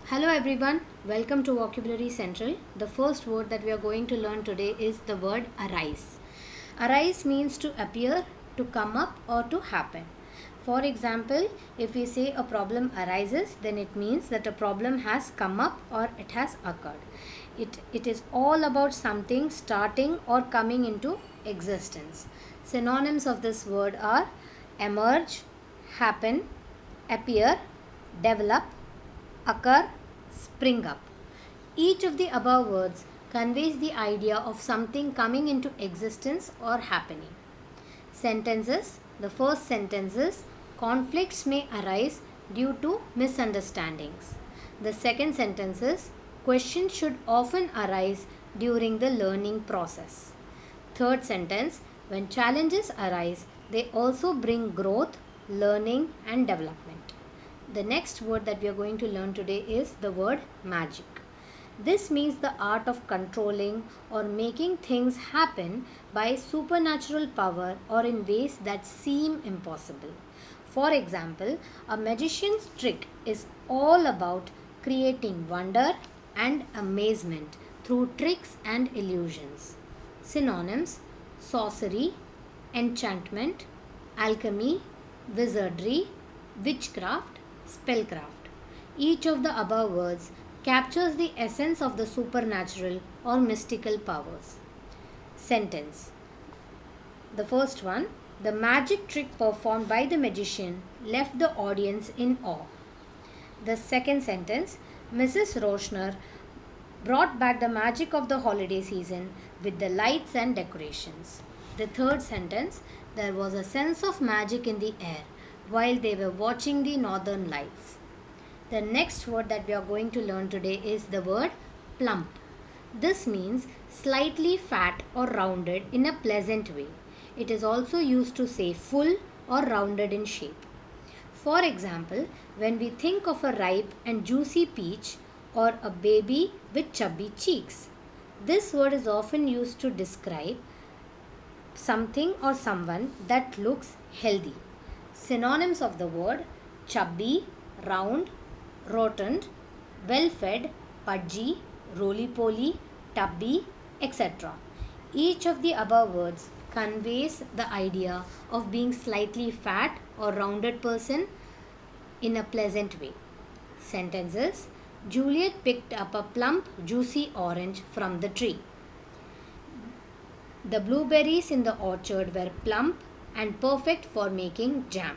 Hello everyone, welcome to Vocabulary Central. The first word that we are going to learn today is the word arise. Arise means to appear, to come up, or to happen. For example, if we say a problem arises, then it means that a problem has come up or it has occurred. It is all about something starting or coming into existence. Synonyms of this word are emerge, happen, appear, develop, occur, spring up. Each of the above words conveys the idea of something coming into existence or happening. Sentences. The first sentence is conflicts may arise due to misunderstandings. The second sentence is questions should often arise during the learning process. Third sentence, when challenges arise, they also bring growth, learning and development. The next word that we are going to learn today is the word magic. This means the art of controlling or making things happen by supernatural power or in ways that seem impossible. For example, a magician's trick is all about creating wonder and amazement through tricks and illusions. Synonyms: sorcery, enchantment, alchemy, wizardry, witchcraft, spellcraft. Each of the above words captures the essence of the supernatural or mystical powers. Sentence. The first one, the magic trick performed by the magician left the audience in awe. The second sentence, Mrs. Roshner brought back the magic of the holiday season with the lights and decorations. The third sentence, there was a sense of magic in the air while they were watching the northern lights. The next word that we are going to learn today is the word plump. This means slightly fat or rounded in a pleasant way. It is also used to say full or rounded in shape. For example, when we think of a ripe and juicy peach or a baby with chubby cheeks, this word is often used to describe something or someone that looks healthy. Synonyms of the word: chubby, round, rotund, well-fed, pudgy, roly-poly, tubby, etc. Each of the above words conveys the idea of being slightly fat or rounded person in a pleasant way. Sentences: Juliet picked up a plump, juicy orange from the tree. The blueberries in the orchard were plump and perfect for making jam.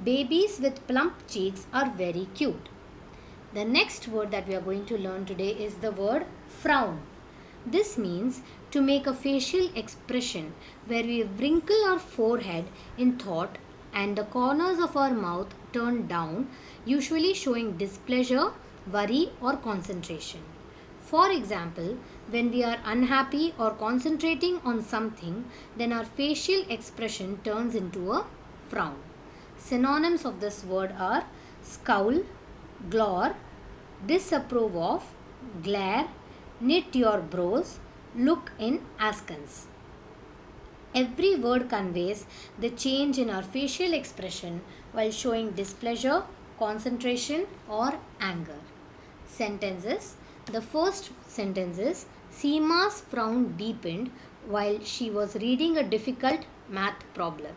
Babies with plump cheeks are very cute. The next word that we are going to learn today is the word frown. This means to make a facial expression where we wrinkle our forehead in thought and the corners of our mouth turn down, usually showing displeasure, worry or concentration. For example, when we are unhappy or concentrating on something, then our facial expression turns into a frown. Synonyms of this word are scowl, glare, disapprove of, glare, knit your brows, look in askance. Every word conveys the change in our facial expression while showing displeasure, concentration or anger. Sentences. The first sentence is Seema's frown deepened while she was reading a difficult math problem.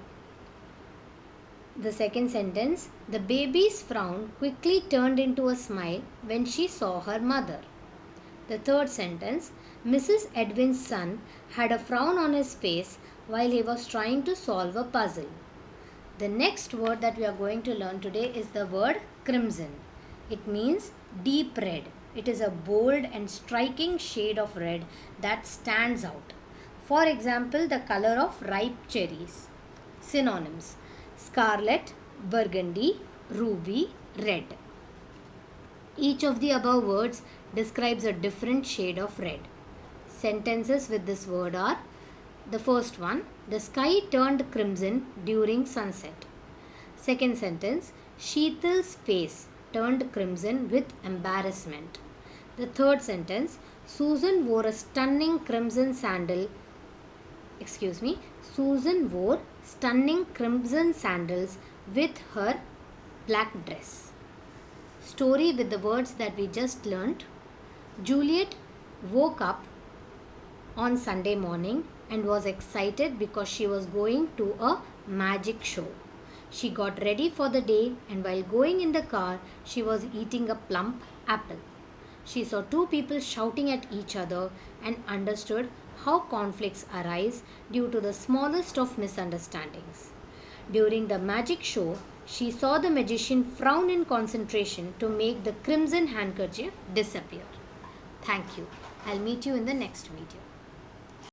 The second sentence, the baby's frown quickly turned into a smile when she saw her mother. The third sentence, Mrs. Edwin's son had a frown on his face while he was trying to solve a puzzle. The next word that we are going to learn today is the word crimson. It means deep red. It is a bold and striking shade of red that stands out. For example, the color of ripe cherries. Synonyms: scarlet, burgundy, ruby, red. Each of the above words describes a different shade of red. Sentences with this word are: the first one, the sky turned crimson during sunset. Second sentence, Sheetal's face turned crimson with embarrassment. The third sentence, Susan wore stunning crimson sandals with her black dress. story with the words that we just learnt. Juliet woke up on Sunday morning and was excited because she was going to a magic show. She got ready for the day, and while going in the car, she was eating a plump apple. She saw two people shouting at each other and understood how conflicts arise due to the smallest of misunderstandings. During the magic show, she saw the magician frown in concentration to make the crimson handkerchief disappear. Thank you. I'll meet you in the next video.